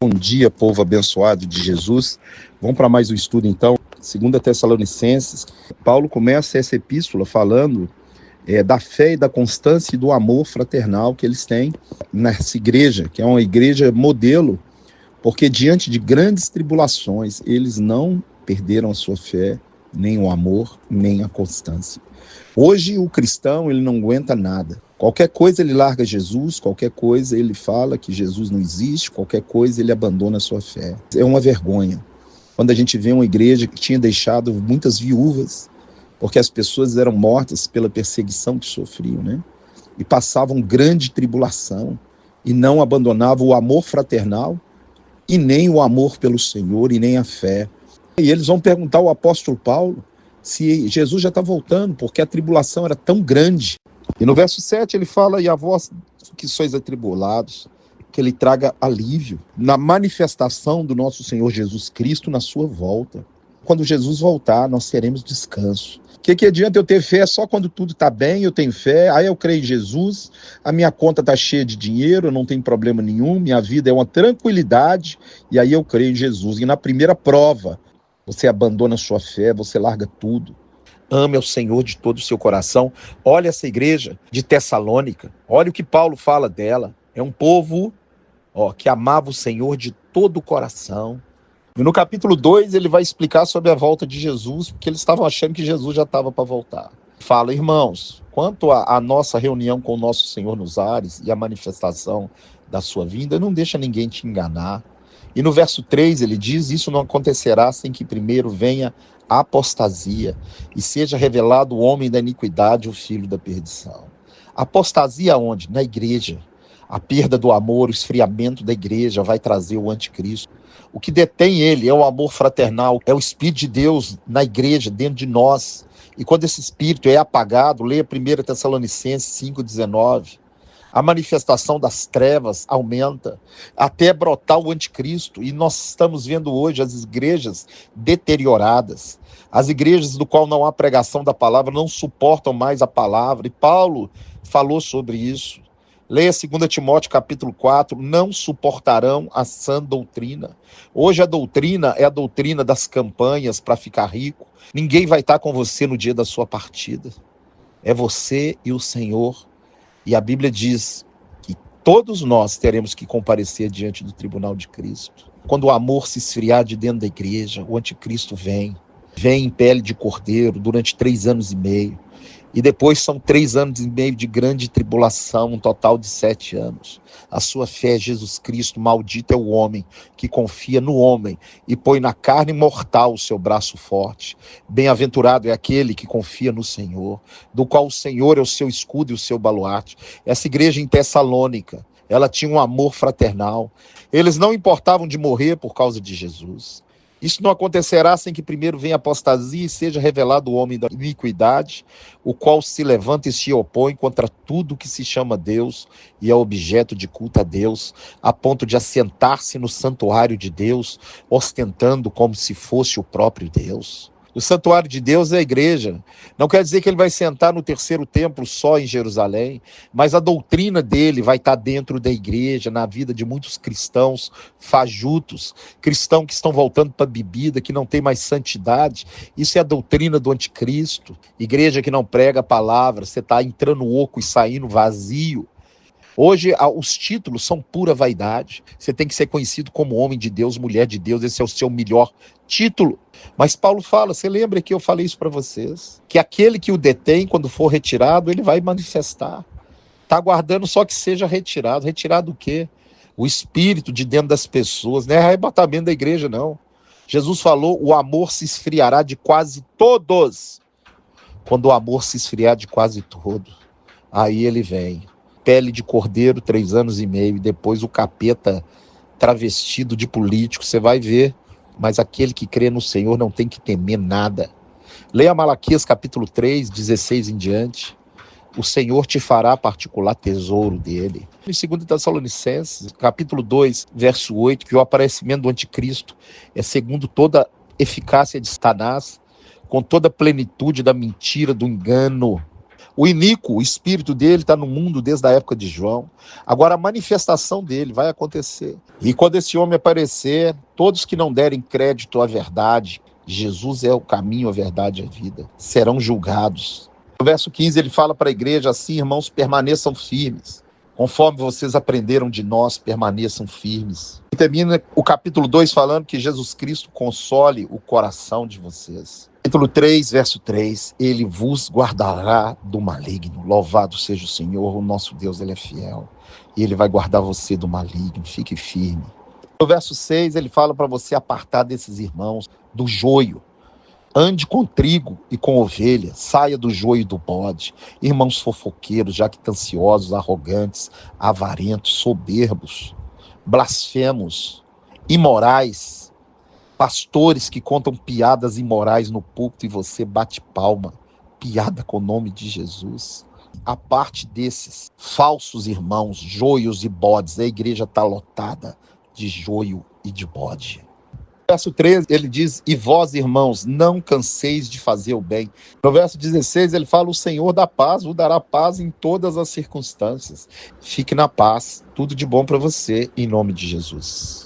Bom dia, povo abençoado de Jesus. Vamos para mais um estudo, então. 2 Tessalonicenses. Paulo começa essa epístola falando da fé e da constância e do amor fraternal que eles têm nessa igreja, que é uma igreja modelo, porque diante de grandes tribulações, eles não perderam a sua fé, nem o amor, nem a constância. Hoje, o cristão, ele não aguenta nada. Qualquer coisa ele larga Jesus, qualquer coisa ele fala que Jesus não existe, qualquer coisa ele abandona a sua fé. É uma vergonha. Quando a gente vê uma igreja que tinha deixado muitas viúvas, porque as pessoas eram mortas pela perseguição que sofriam, né? E passavam grande tribulação, e não abandonavam o amor fraternal, e nem o amor pelo Senhor, e nem a fé. E eles vão perguntar ao apóstolo Paulo se Jesus já está voltando, porque a tribulação era tão grande. E no verso 7 ele fala, e a vós que sois atribulados, que ele traga alívio na manifestação do nosso Senhor Jesus Cristo na sua volta. Quando Jesus voltar, nós teremos descanso. O que adianta eu ter fé só quando tudo está bem, eu tenho fé, aí eu creio em Jesus, a minha conta está cheia de dinheiro, eu não tenho problema nenhum, minha vida é uma tranquilidade, e aí eu creio em Jesus. E na primeira prova, você abandona a sua fé, você larga tudo. Ame ao Senhor de todo o seu coração. Olha essa igreja de Tessalônica. Olha o que Paulo fala dela. É um povo que amava o Senhor de todo o coração. E no capítulo 2 ele vai explicar sobre a volta de Jesus, porque eles estavam achando que Jesus já estava para voltar. Fala, irmãos, quanto à nossa reunião com o nosso Senhor nos ares e a manifestação da sua vinda, não deixa ninguém te enganar. E no verso 3 ele diz, isso não acontecerá sem que primeiro venha a apostasia e seja revelado o homem da iniquidade, o filho da perdição. Apostasia onde? Na igreja. A perda do amor, o esfriamento da igreja vai trazer o anticristo. O que detém ele é o amor fraternal, é o Espírito de Deus na igreja, dentro de nós. E quando esse Espírito é apagado, leia 1 Tessalonicenses 5,19, a manifestação das trevas aumenta, até brotar o anticristo. E nós estamos vendo hoje as igrejas deterioradas. As igrejas do qual não há pregação da palavra não suportam mais a palavra. E Paulo falou sobre isso. Leia 2 Timóteo capítulo 4, não suportarão a sã doutrina. Hoje a doutrina é a doutrina das campanhas para ficar rico. Ninguém vai estar com você no dia da sua partida. É você e o Senhor. E a Bíblia diz que todos nós teremos que comparecer diante do tribunal de Cristo. Quando o amor se esfriar de dentro da igreja, o anticristo vem em pele de cordeiro durante 3 anos e meio. E depois são 3 anos e meio de grande tribulação, um total de 7 anos. A sua fé é Jesus Cristo, maldito é o homem que confia no homem e põe na carne mortal o seu braço forte. Bem-aventurado é aquele que confia no Senhor, do qual o Senhor é o seu escudo e o seu baluarte. Essa igreja em Tessalônica, ela tinha um amor fraternal. Eles não importavam de morrer por causa de Jesus. Isso não acontecerá sem que primeiro venha a apostasia e seja revelado o homem da iniquidade, o qual se levanta e se opõe contra tudo que se chama Deus e é objeto de culto a Deus, a ponto de assentar-se no santuário de Deus, ostentando como se fosse o próprio Deus. O santuário de Deus é a igreja. Não quer dizer que ele vai sentar no terceiro templo só em Jerusalém, mas a doutrina dele vai estar dentro da igreja, na vida de muitos cristãos fajutos, cristãos que estão voltando para a bebida, que não tem mais santidade. Isso é a doutrina do anticristo. Igreja que não prega a palavra, você está entrando oco e saindo vazio. Hoje, os títulos são pura vaidade. Você tem que ser conhecido como homem de Deus, mulher de Deus. Esse é o seu melhor título. Mas Paulo fala, você lembra que eu falei isso para vocês? Que aquele que o detém, quando for retirado, ele vai manifestar. Está aguardando só que seja retirado. Retirado o quê? O espírito de dentro das pessoas. Não é arrebatamento da igreja, não. Jesus falou, o amor se esfriará de quase todos. Quando o amor se esfriar de quase todos, aí ele vem. Pele de cordeiro, 3 anos e meio, e depois o capeta travestido de político, você vai ver. Mas aquele que crê no Senhor não tem que temer nada. Leia Malaquias capítulo 3, 16 em diante. O Senhor te fará particular tesouro dele. Em 2 Tessalonicenses, capítulo 2, verso 8, que o aparecimento do anticristo é segundo toda a eficácia de Satanás, com toda a plenitude da mentira, do engano. O iníquo, o espírito dele está no mundo desde a época de João. Agora a manifestação dele vai acontecer. E quando esse homem aparecer, todos que não derem crédito à verdade, Jesus é o caminho, a verdade e a vida, serão julgados. No verso 15 ele fala para a igreja assim: irmãos, permaneçam firmes. Conforme vocês aprenderam de nós, permaneçam firmes. E termina o capítulo 2 falando que Jesus Cristo console o coração de vocês. Capítulo 3, verso 3, ele vos guardará do maligno. Louvado seja o Senhor, o nosso Deus, ele é fiel. E ele vai guardar você do maligno, fique firme. No verso 6, ele fala para você apartar desses irmãos do joio. Ande com trigo e com ovelha, saia do joio e do bode. Irmãos fofoqueiros, jactanciosos, arrogantes, avarentos, soberbos, blasfemos, imorais, pastores que contam piadas imorais no púlpito e você bate palma, piada com o nome de Jesus. A parte desses falsos irmãos, joios e bodes, a igreja está lotada de joio e de bode. Verso 13, ele diz: e vós, irmãos, não canseis de fazer o bem. No verso 16, ele fala: o Senhor da paz vos dará paz em todas as circunstâncias. Fique na paz, tudo de bom para você, em nome de Jesus.